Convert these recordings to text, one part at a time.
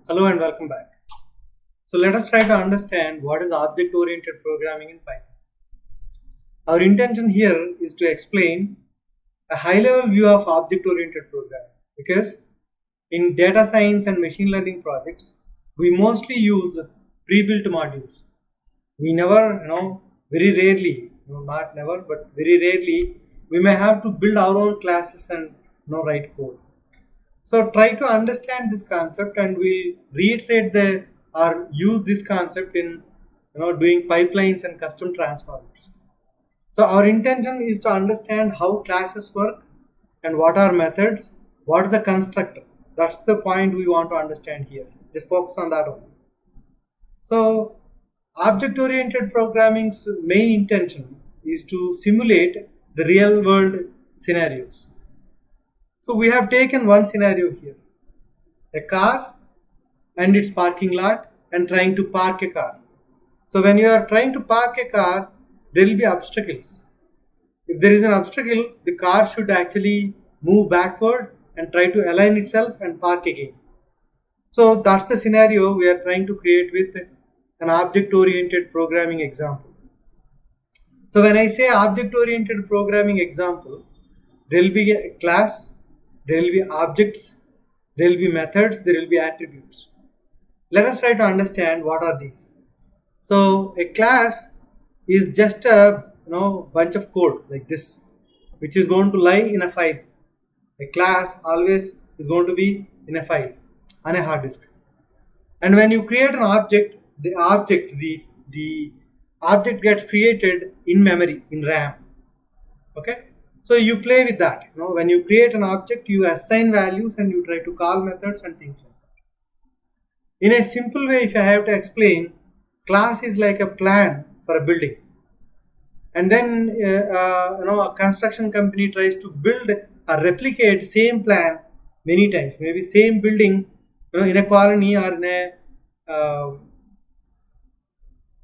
Hello and welcome back. So let us try to understand what is object-oriented programming in Python. Our intention here is to explain a high-level view of object-oriented programming because in data science and machine learning projects, we mostly use pre-built modules. We never, very rarely, not never, but very rarely, we may have to build our own classes and write code. So try to understand this concept, and we'll reiterate or use this concept in doing pipelines and custom transformers. So our intention is to understand how classes work and what are methods, what is the constructor. That's the point we want to understand here. Just focus on that only. So object-oriented programming's main intention is to simulate the real world scenarios. So we have taken one scenario here, a car and its parking lot and trying to park a car. So when you are trying to park a car, there will be obstacles. If there is an obstacle, the car should actually move backward and try to align itself and park again. So that's the scenario we are trying to create with an object-oriented programming example. So when I say object-oriented programming example, there will be a class, there will be objects, there will be methods, there will be attributes. Let us try to understand what are these. So a class is just a bunch of code like this, which is going to lie in a file. A class always is going to be in a file on a hard disk. And when you create an object, the object gets created in memory, in RAM. Okay. So you play with that. When you create an object, you assign values and you try to call methods and things like that. In a simple way, if I have to explain, class is like a plan for a building. And then a construction company tries to build or replicate same plan many times. Maybe same building, in a colony or in a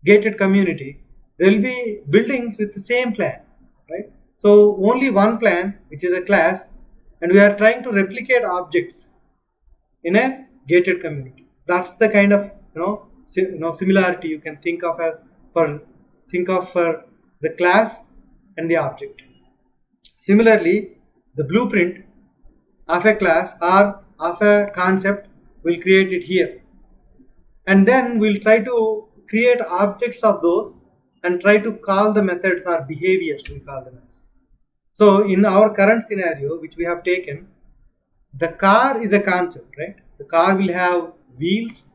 gated community, there will be buildings with the same plan, right? So only one plan, which is a class, and we are trying to replicate objects in a gated community. That's the kind of similarity you can think of for the class and the object. Similarly, the blueprint of a class or of a concept, we'll create it here, and then we'll try to create objects of those and try to call the methods or behaviors, we call them as. So in our current scenario, which we have taken, the car is a concept, right? The car will have wheels,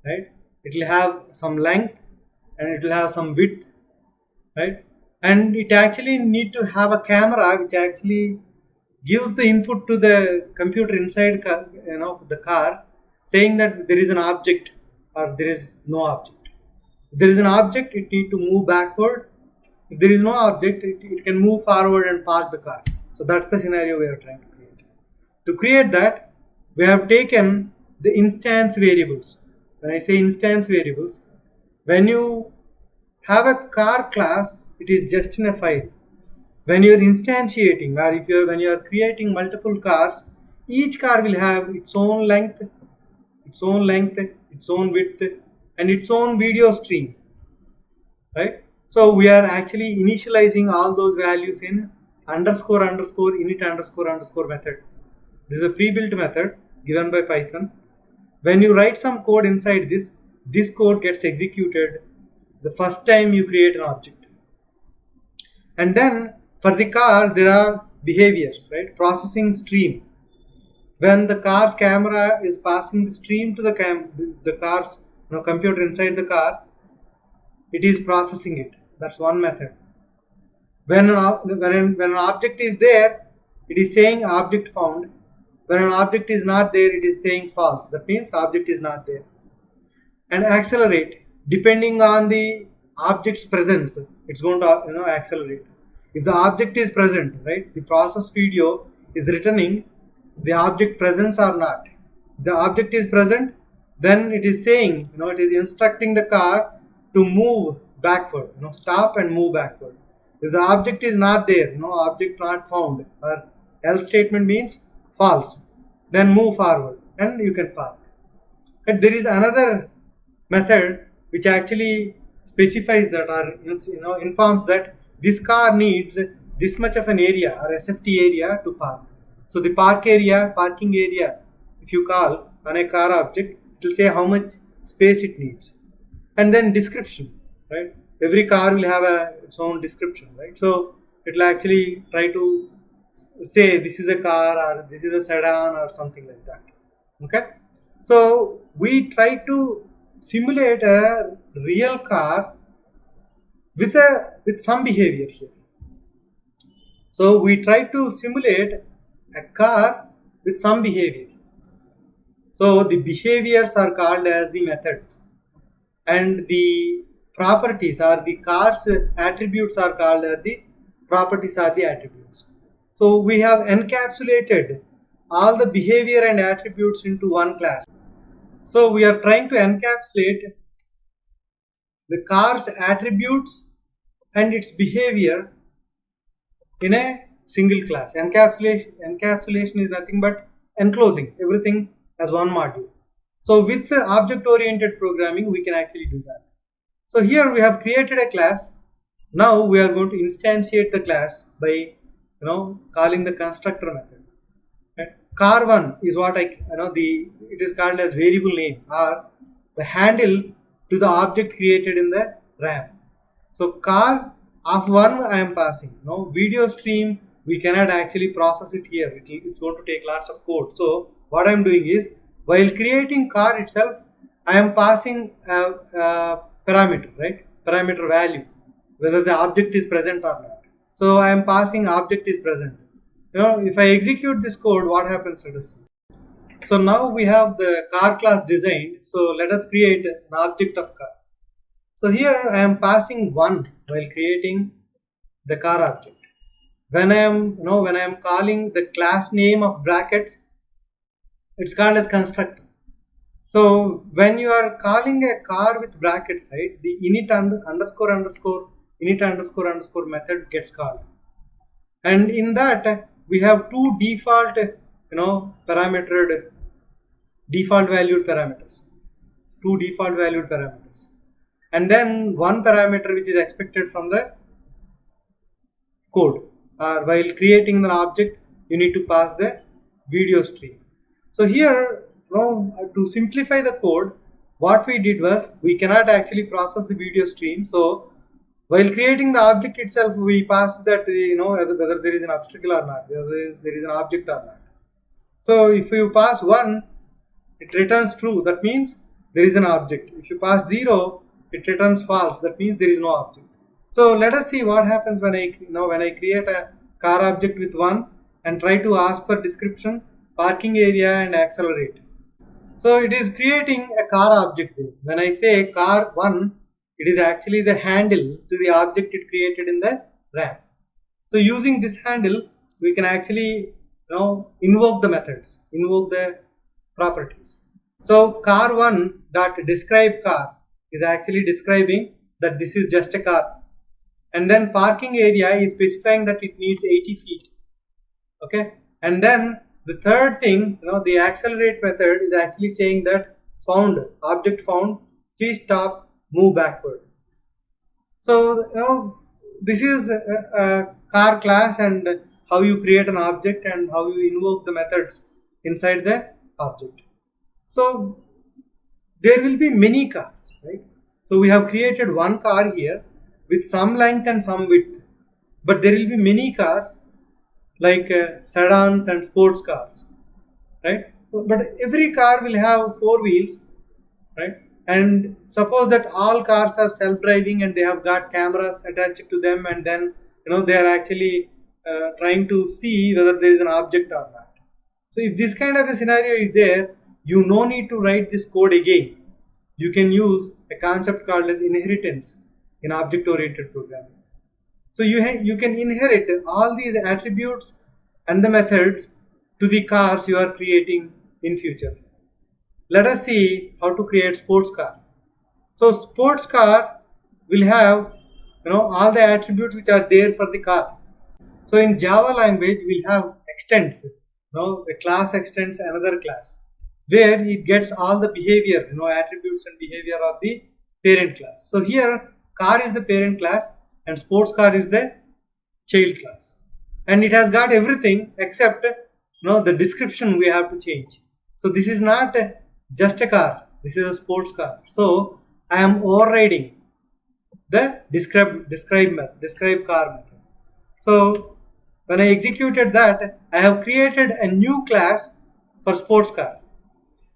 right? It will have some length and it will have some width, right? And it actually need to have a camera which actually gives the input to the computer inside the car, saying that there is an object or there is no object. If there is an object, it need to move backward. If there is no object, it can move forward and park the car. So that's the scenario we are trying to create. To create that, we have taken the instance variables. When I say instance variables, when you have a car class, it is just in a file. When you are instantiating, or when you are creating multiple cars, each car will have its own length, its own width, and its own video stream, right? So we are actually initializing all those values in underscore init method. This is a pre-built method given by Python. When you write some code inside this code gets executed the first time you create an object. And then for the car, there are behaviors, right? Processing stream. When the car's camera is passing the stream to the car's computer inside the car, it is processing it. That's one method. When an object is there, it is saying object found. When an object is not there, it is saying false. That means object is not there. And accelerate, depending on the object's presence, it's going to accelerate. If the object is present, right, the process video is returning the object presence or not. If the object is present, then it is saying, it is instructing the car to move backward, stop and move backward. If the object is not there, object not found, or else statement means false, then move forward and you can park. But there is another method which actually specifies that, or informs that this car needs this much of an area or SFT area to park. So the parking area, if you call on a car object, it will say how much space it needs. And then description, right? Every car will have its own description, right? So it will actually try to say this is a car or this is a sedan or something like that. Okay, so we try to simulate a real car with some behavior here. So we try to simulate a car with some behavior. So the behaviors are called as the methods, and the properties or the car's attributes are called as the properties or the attributes. So we have encapsulated all the behavior and attributes into one class. So we are trying to encapsulate the car's attributes and its behavior in a single class. Encapsulation is nothing but enclosing everything as one module. So with object-oriented programming, we can actually do that. So here we have created a class. Now we are going to instantiate the class by calling the constructor method. Okay. Car1 is what it is called as variable name or the handle to the object created in the RAM. So car of 1 I am passing. Video stream, we cannot actually process it here. It's going to take lots of code. So what I am doing is, while creating car itself, I am passing a parameter, right? Parameter value, whether the object is present or not. So I am passing object is present. If I execute this code, what happens? Let us see. So now we have the car class designed. So let us create an object of car. So here I am passing 1 while creating the car object. When I am calling the class name of brackets, it's called as constructor. So when you are calling a car with brackets, right, the init underscore method gets called, and in that we have two default default valued parameters, and then one parameter which is expected from the code. While creating the object, you need to pass the video stream. So here, to simplify the code, what we did was, we cannot actually process the video stream. So while creating the object itself, we pass that whether there is an obstacle or not, whether there is an object or not. So if you pass 1, it returns true. That means there is an object. If you pass 0, it returns false. That means there is no object. So let us see what happens when I create a car object with 1 and try to ask for description, parking area, and accelerate. So it is creating a car object. When I say car 1, it is actually the handle to the object it created in the RAM. So using this handle, we can actually invoke the methods, invoke the properties. So car1 dot describe car is actually describing that this is just a car, and then parking area is specifying that it needs 80 feet. Okay, and then the third thing, the accelerate method is actually saying that object found, please stop, move backward. So this is a car class and how you create an object and how you invoke the methods inside the object. So there will be many cars, right? So we have created one car here with some length and some width, but there will be many cars like sedans and sports cars, right? But every car will have 4 wheels, right? And suppose that all cars are self-driving and they have got cameras attached to them, and then they are actually trying to see whether there is an object or not. So if this kind of a scenario is there, you no need to write this code again. You can use a concept called as inheritance in object-oriented programming. So you can inherit all these attributes and the methods to the cars you are creating in future. Let us see how to create sports car. So sports car will have all the attributes which are there for the car. So in Java language we'll have extends. A class extends another class. where it gets all the behavior, attributes and behavior of the parent class. So here car is the parent class and sports car is the child class, and it has got everything except the description we have to change. So this is not just a car, this is a sports car. So I am overriding the describe car method. So when I executed that, I have created a new class for sports car,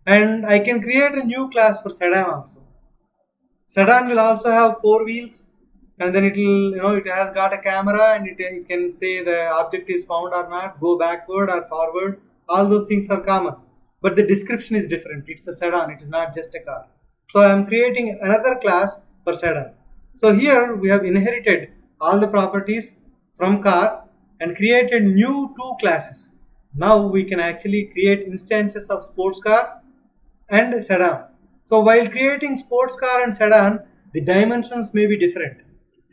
and I can create a new class for sedan also. Sedan will also have 4 wheels, and then it has got a camera, and it can say the object is found or not, go backward or forward. All those things are common, but the description is different. It's a sedan, it is not just a car. So I am creating another class for sedan. So here we have inherited all the properties from car and created new 2 classes. Now we can actually create instances of sports car and sedan. So while creating sports car and sedan, the dimensions may be different.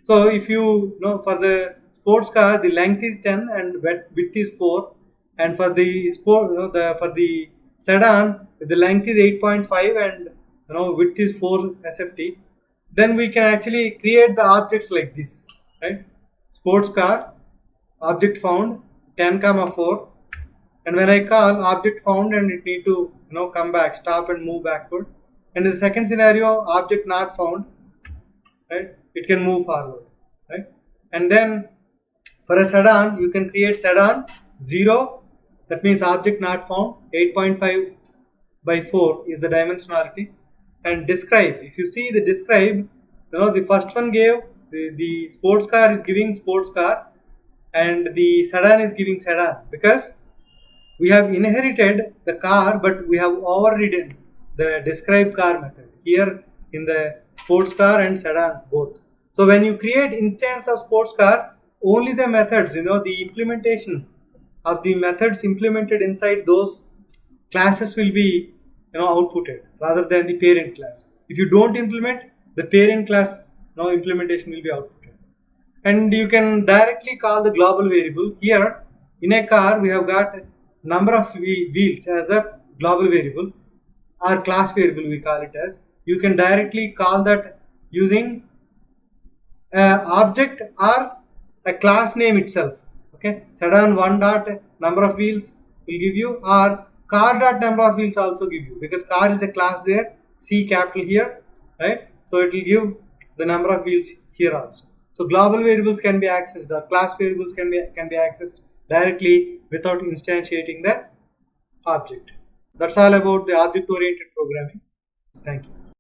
So if you know, for the sports car, the length is 10 and width is 4, and for the for the sedan, the length is 8.5 and width is 4 SFT. Then we can actually create the objects like this, right? Sports car, object found 10, 4, and when I call object found and it need to come back, stop and move backward. And in the second scenario, object not found, right? It can move forward, right? And then for a sedan, you can create sedan 0, that means object not found. 8.5 by 4 is the dimensionality. And describe, if you see the describe, the first one gave the sports car is giving sports car, and the sedan is giving sedan, because we have inherited the car, but we have overridden the describe car method here in the sports car and sedan both. So when you create instance of sports car, only the methods, the implementation of the methods implemented inside those classes will be outputted rather than the parent class. If you don't implement, the parent class implementation will be outputted. And you can directly call the global variable. Here in a car we have got number of wheels as the global variable, or class variable we call it as. You can directly call that using object or a class name itself. Okay, sedan 1 dot number of wheels will give you, or car dot number of wheels also give you, because car is a class there, C capital here, right? So it will give the number of wheels here also. So global variables can be accessed, or class variables can be accessed directly without instantiating the object. That's all about the object oriented programming. Thank you.